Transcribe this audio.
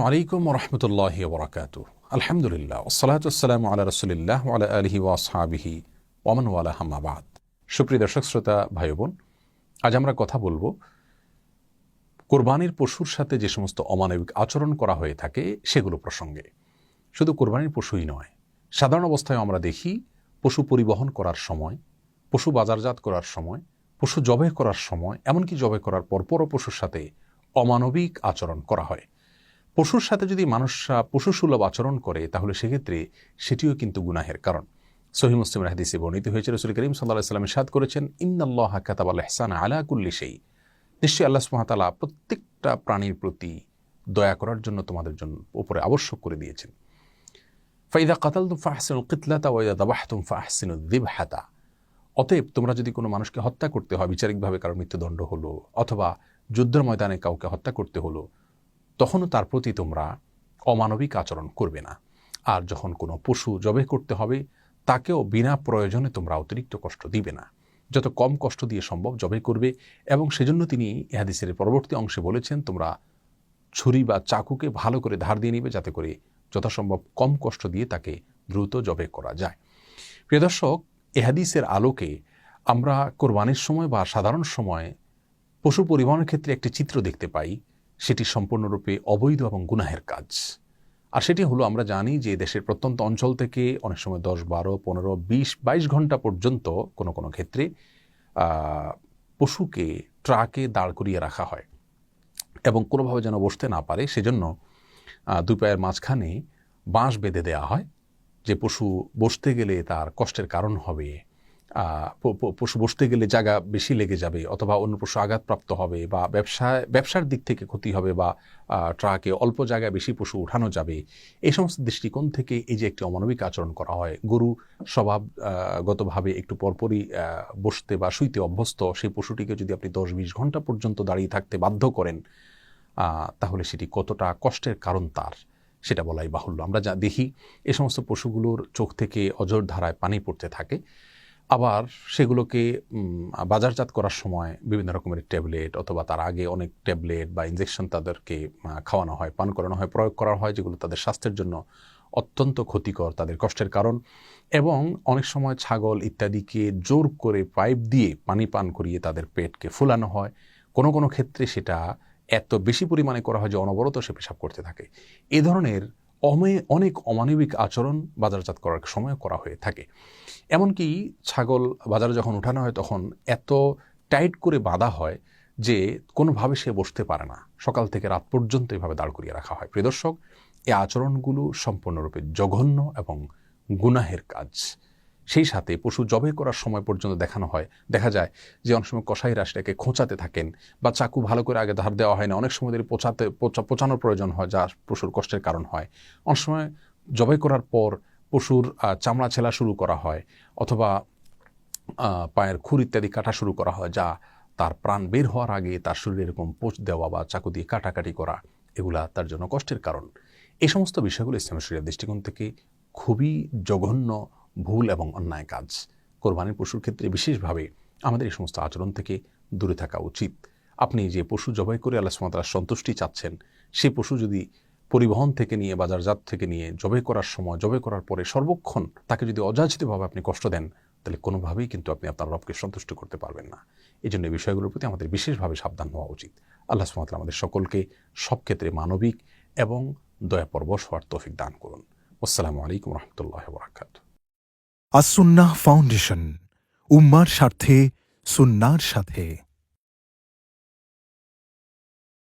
আলাইকুম ওয়া রাহমাতুল্লাহি ওয়া বারাকাতুহু। আলহামদুলিল্লাহ ওয়াসসালাতু ওয়াসসালামু আলা রাসূলিল্লাহ ওয়া আলা আলিহি ওয়া আসহাবিহি ওয়া মান ওয়ালা, আম্মা বা'দ। সুপ্রিয় দর্শক শ্রোতা ভাই বোন, আজ আমরা কথা বলবো কোরবানির পশুর সাথে যে সমস্ত অমানবিক আচরণ করা হয়ে থাকে সেগুলো প্রসঙ্গে। শুধু কোরবানির পশুই নয়, সাধারণ অবস্থায় আমরা দেখি পশু পরিবহন করার সময়, পশু বাজারজাত করার সময়, পশু জবাই করার সময়, এমনকি জবাই করার পরপরও পশুর সাথে অমানবিক আচরণ করা হয়। পশুর সাথে যদি মানুষরা পশুসুলভ আচরণ করে তাহলে সেক্ষেত্রে সেটিও কিন্তু গুনাহের কারণ। সহিহ মুসলিমের হাদিসে বর্ণিত হয়েছে, রাসূল করিম সাল্লাল্লাহু আলাইহি ওয়াসাল্লাম ইরশাদ করেছেন, ইন্নাল্লাহা কাতাবাল ইহসানা আলা কুল্লি শাই। নিশ্চয়ই আল্লাহ সুবহানাহু ওয়া তাআলা প্রত্যেকটা প্রাণীর প্রতি দয়া করার জন্য তোমাদের জন্য উপরে আবশ্যক করে দিয়েছেন। ফাইদা কাতালতুম ফাহসিনুল কিতলাতা ওয়া ইযা যাবাহতুম ফাহসিনুদ যিবহাতা। অতএব তোমরা যদি কোনো মানুষকে হত্যা করতে হয়, বিচারিকভাবে কারো মৃত্যুদণ্ড হলো অথবা যুদ্ধের ময়দানে কাউকে হত্যা করতে হলো, তখনও তার প্রতি তোমরা অমানবিক আচরণ করবে না। আর যখন কোনো পশু জবাই করতে হবে তাকেও বিনা প্রয়োজনে তোমরা অতিরিক্ত কষ্ট দিবে না, যত কম কষ্ট দিয়ে সম্ভব জবাই করবে। এবং সেজন্য তিনি এই হাদিসের পরবর্তী অংশে বলেছেন, তোমরা ছুরি বা চাকুকে ভালো করে ধার দিয়ে নিবে যাতে করে যথাসম্ভব কম কষ্ট দিয়ে তাকে দ্রুত জবাই করা যায়। প্রিয় দর্শক, এই হাদিসের আলোকে আমরা কোরবানির সময় বা সাধারণ সময় পশু পরিবহনের ক্ষেত্রে একটি চিত্র দেখতে পাই, সেটি সম্পূর্ণরূপে অবৈধ এবং গুনাহের কাজ। আর সেটি হলো, আমরা জানি যে দেশের প্রত্যন্ত অঞ্চল থেকে অনেক সময় 10, 12, 15, 20, 22 ঘন্টা পর্যন্ত কোনো কোনো ক্ষেত্রে পশুকে ট্রাকে দাঁড় করিয়ে রাখা হয় এবং কোনোভাবে যেন বসতে না পারে সেজন্য দুই পায়ের মাঝখানে বাঁশ বেঁধে দেওয়া হয়, যে পশু বসতে গেলে তার কষ্টের কারণ হবে, পশু বসতে গেলে জায়গা বেশি লেগে যাবে অথবা অন্য পশু আঘাতপ্রাপ্ত হবে বা ব্যবসার দিক থেকে ক্ষতি হবে বা ট্রাকে অল্প জায়গায় বেশি পশু উঠানো যাবে। এই সমস্ত দৃষ্টিকোণ থেকে এই যে একটি অমানবিক আচরণ করা হয়, গরু স্বভাবগতভাবে একটু পরপরই বসতে বা শুইতে অভ্যস্ত, সেই পশুটিকে যদি আপনি 10-20 ঘন্টা পর্যন্ত দাঁড়িয়ে থাকতে বাধ্য করেন, তাহলে সেটি কতটা কষ্টের কারণ তার সেটা বলাই বাহুল্য। আমরা যা দেখি এই সমস্ত পশুগুলোর চোখ থেকে অঝোর ধারায় পানি পড়তে থাকে। আবার সেগুলোকে বাজারজাত করার সময় বিভিন্ন রকমের ট্যাবলেট অথবা তার আগে অনেক ট্যাবলেট বা ইনজেকশন তাদেরকে খাওয়ানো হয়, পান করানো হয়, প্রয়োগ করা হয়, যেগুলো তাদের স্বাস্থ্যের জন্য অত্যন্ত ক্ষতিকর, তাদের কষ্টের কারণ। এবং অনেক সময় ছাগল ইত্যাদিকে জোর করে পাইপ দিয়ে পানি পান করিয়ে তাদের পেটকে ফুলানো হয়। কোনো কোনো ক্ষেত্রে সেটা এত বেশি পরিমাণে করা হয় যে অনবরত সে পেশাব করতে থাকে। এ ধরনের অনেক অমানবিক আচরণ বাজারজাত করার সময় করা হয়ে থাকে। এমনকি ছাগল বাজারে যখন উঠানো হয় তখন এত টাইট করে বাঁধা হয় যে কোনোভাবে সে বসতে পারে না, সকাল থেকে রাত পর্যন্ত এভাবে দাঁড় করিয়ে রাখা হয়। প্রিয় দর্শক, এই আচরণগুলো সম্পূর্ণরূপে জঘন্য এবং গুনাহের কাজ। সেই সাথে পশু জবাই করার সময় পর্যন্ত দেখা যায় যে অনেক সময় কসাইরা সেটাকে খোঁচাতে থাকেন বা চাকু ভালো করে আগে ধার দেওয়া হয় না, অনেক সময় পচানোর প্রয়োজন হয়, যা পশুর কষ্টের কারণ হয়। অনেক সময় জবাই করার পর পশুর চামড়া ছেলা শুরু করা হয় অথবা পায়ের খুর ইত্যাদি কাটা শুরু করা হয়, যা তার প্রাণ বের হওয়ার আগে তার শরীরে এরকম পোঁচ দেওয়া বা চাকু দিয়ে কাটাকাটি করা, এগুলা তার জন্য কষ্টের কারণ। এই সমস্ত বিষয়গুলো ইসলামের শরীয়তের দৃষ্টিকোণ থেকে খুবই জঘন্য, ভুল এবং অন্যায় কাজ। কোরবানির পশুর ক্ষেত্রে বিশেষভাবে আমাদের এই সমস্ত আচরণ থেকে দূরে থাকা উচিত। আপনি যে পশু জবাই করে আল্লাহ সুবহানাহু ওয়া তাআলার সন্তুষ্টি চাচ্ছেন, সেই পশু যদি পরিবহন থেকে নিয়ে বাজারজাত থেকে নিয়ে জবাই করার সময়, জবাই করার পরে সর্বক্ষণ তাকে যদি অযাচিতভাবে আপনি কষ্ট দেন, তাহলে কোনোভাবেই কিন্তু আপনি আপনার রবকে সন্তুষ্ট করতে পারবেন না। এই জন্য এই বিষয়গুলোর প্রতি আমাদের বিশেষভাবে সাবধান হওয়া উচিত। আল্লাহ সুবহানাহু ওয়া তাআলা আমাদের সকলকে সব ক্ষেত্রে মানবিক এবং দয়াপরবশ হওয়ার তৌফিক দান করুন। আসসালামু আলাইকুম ওয়া রাহমাতুল্লাহি ওয়া বারাকাতুহু। আস-সুন্নাহ ফাউন্ডেশন, উম্মার স্বার্থে সুন্নাহর সাথে।